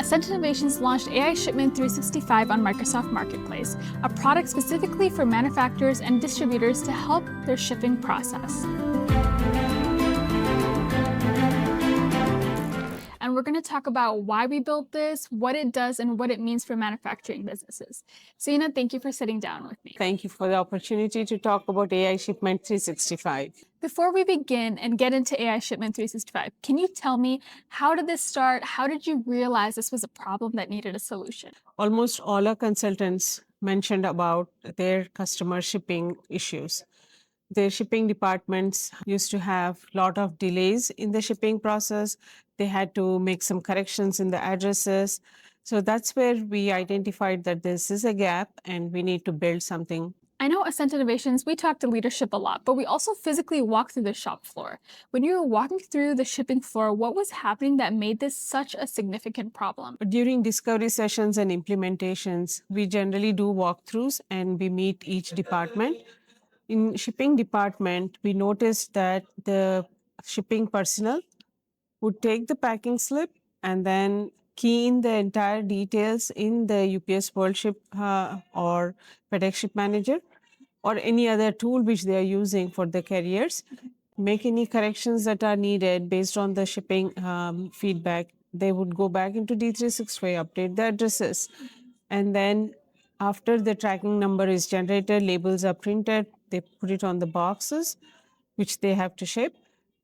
Ascent Innovations launched AI Shipment 365 on Microsoft Marketplace, a product specifically for manufacturers and distributors to help their shipping process. And we're going to talk about why we built this, what it does, and what it means for manufacturing businesses. Sohena, thank you for sitting down with me. Thank you for the opportunity to talk about AI Shipment 365. Before we begin and get into AI Shipment 365, can you tell me, how did this start? How did you realize this was a problem that needed a solution? Almost all our consultants mentioned about their customer shipping issues. Their shipping departments used to have a lot of delays in the shipping process. They had to make some corrections in the addresses. So that's where we identified that this is a gap and we need to build something. I know Ascent Innovations, we talk to leadership a lot, but we also physically walk through the shop floor. When you were walking through the shipping floor, what was happening that made this such a significant problem? During discovery sessions and implementations, we generally do walkthroughs and we meet each department. In shipping department, we noticed that the shipping personnel would take the packing slip and then key in the entire details in the UPS WorldShip or FedEx Ship Manager or any other tool which they are using for the carriers, make any corrections that are needed based on the shipping feedback. They would go back into D365, update the addresses, and then after the tracking number is generated, labels are printed, they put it on the boxes, which they have to ship,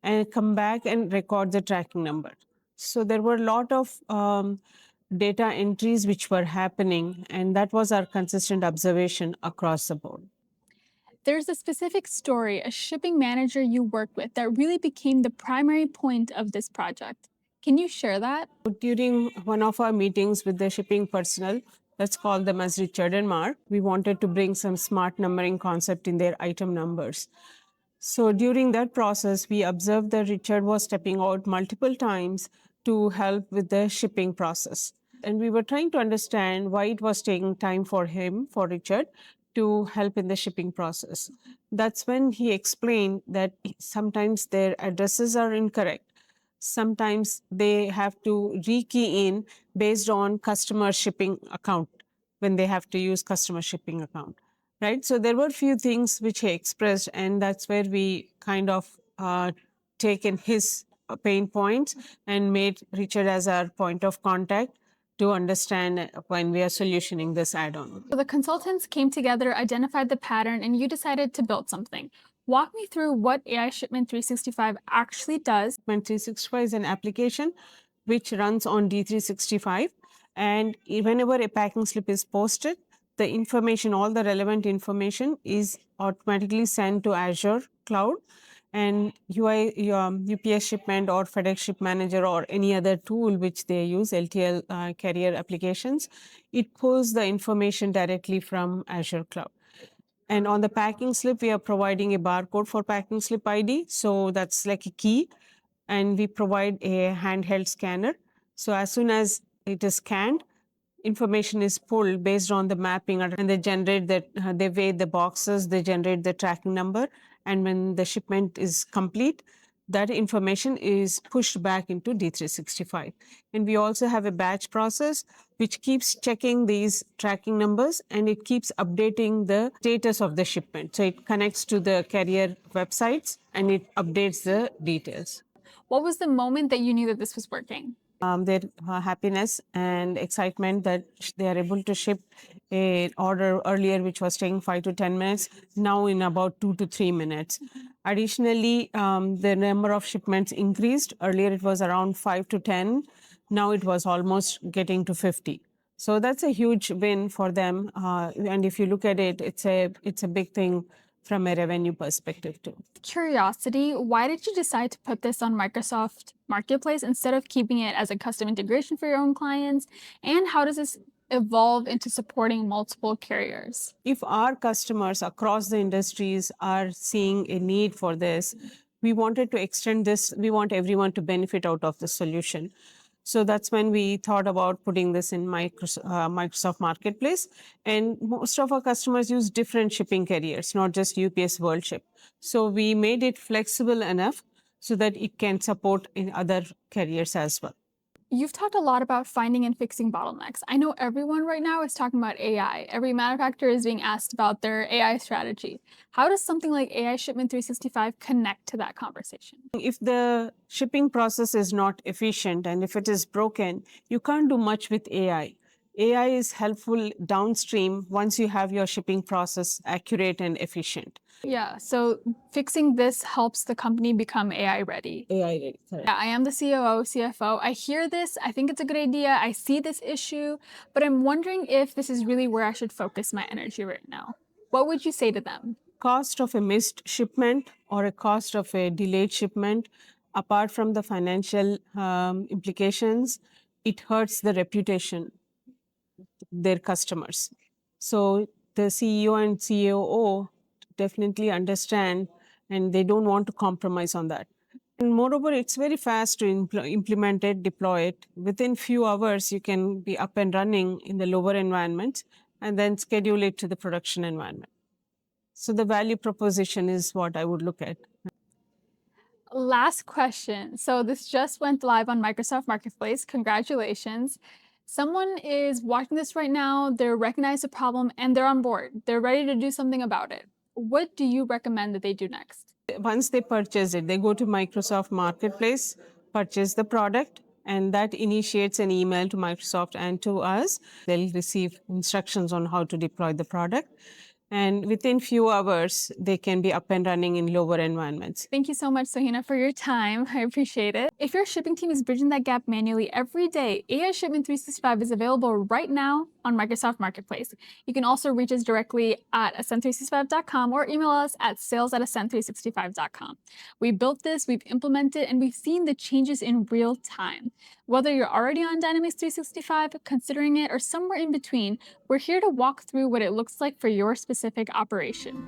and come back and record the tracking number. So there were a lot of data entries which were happening, and that was our consistent observation across the board. There's a specific story, a shipping manager you worked with, that really became the primary point of this project. Can you share that? During one of our meetings with the shipping personnel, let's call them as Richard and Mark, we wanted to bring some smart numbering concept in their item numbers. So during that process, we observed that Richard was stepping out multiple times to help with the shipping process. And we were trying to understand why it was taking time for him, for Richard, to help in the shipping process. That's when he explained that sometimes their addresses are incorrect. Sometimes they have to rekey in based on customer shipping account when they have to use customer shipping account. Right? So there were a few things which he expressed, and that's where we kind of taken his pain points and made Richard as our point of contact to understand when we are solutioning this add-on. So the consultants came together, identified the pattern, and you decided to build something. Walk me through what AI Shipment 365 actually does. Shipment 365 is an application which runs on D365, and whenever a packing slip is posted, the information, all the relevant information is automatically sent to Azure Cloud, and UPS Shipment or FedEx Ship Manager or any other tool which they use, LTL carrier applications, it pulls the information directly from Azure Cloud. And on the packing slip, we are providing a barcode for packing slip ID, so that's like a key, and we provide a handheld scanner. So as soon as it is scanned, information is pulled based on the mapping, and they generate that, they weigh the boxes, they generate the tracking number, and when the shipment is complete, that information is pushed back into D365. And we also have a batch process which keeps checking these tracking numbers and it keeps updating the status of the shipment. So it connects to the carrier websites and it updates the details. What was the moment that you knew that this was working? Their happiness and excitement that they are able to ship an order earlier, which was taking 5 to 10 minutes, now in about 2 to 3 minutes. Additionally, the number of shipments increased. Earlier, it was around 5 to 10. Now it was almost getting to 50. So that's a huge win for them. And if you look at it, it's a big thing from a revenue perspective too. Curiosity, why did you decide to put this on Microsoft Marketplace instead of keeping it as a custom integration for your own clients? And how does this evolve into supporting multiple carriers? If our customers across the industries are seeing a need for this, we wanted to extend this. We want everyone to benefit out of the solution. So that's when we thought about putting this in Microsoft Marketplace. And most of our customers use different shipping carriers, not just UPS WorldShip. So we made it flexible enough so that it can support in other carriers as well. You've talked a lot about finding and fixing bottlenecks. I know everyone right now is talking about AI. Every manufacturer is being asked about their AI strategy. How does something like AI Shipment 365 connect to that conversation? If the shipping process is not efficient and if it is broken, you can't do much with AI. AI is helpful downstream once you have your shipping process accurate and efficient. Yeah, so fixing this helps the company become AI ready. AI ready, correct. Yeah, I am the COO, CFO. I hear this. I think it's a good idea. I see this issue, but I'm wondering if this is really where I should focus my energy right now. What would you say to them? Cost of a missed shipment or a cost of a delayed shipment, apart from the financial implications, it hurts the reputation their customers. So the CEO and COO definitely understand and they don't want to compromise on that. And moreover, it's very fast to implement it, deploy it. Within few hours, you can be up and running in the lower environment and then schedule it to the production environment. So the value proposition is what I would look at. Last question. So this just went live on Microsoft Marketplace. Congratulations. Someone is watching this right now, they're recognized the problem and they're on board. They're ready to do something about it. What do you recommend that they do next? Once they purchase it, they go to Microsoft Marketplace, purchase the product, and that initiates an email to Microsoft and to us. They'll receive instructions on how to deploy the product. And within few hours, they can be up and running in lower environments. Thank you so much, Sohena, for your time. I appreciate it. If your shipping team is bridging that gap manually every day, AI Shipment 365 is available right now on Microsoft Marketplace. You can also reach us directly at ascent365.com or email us at sales@ascent365.com. We built this, we've implemented, and we've seen the changes in real time. Whether you're already on Dynamics 365, considering it, or somewhere in between, we're here to walk through what it looks like for your specific operation.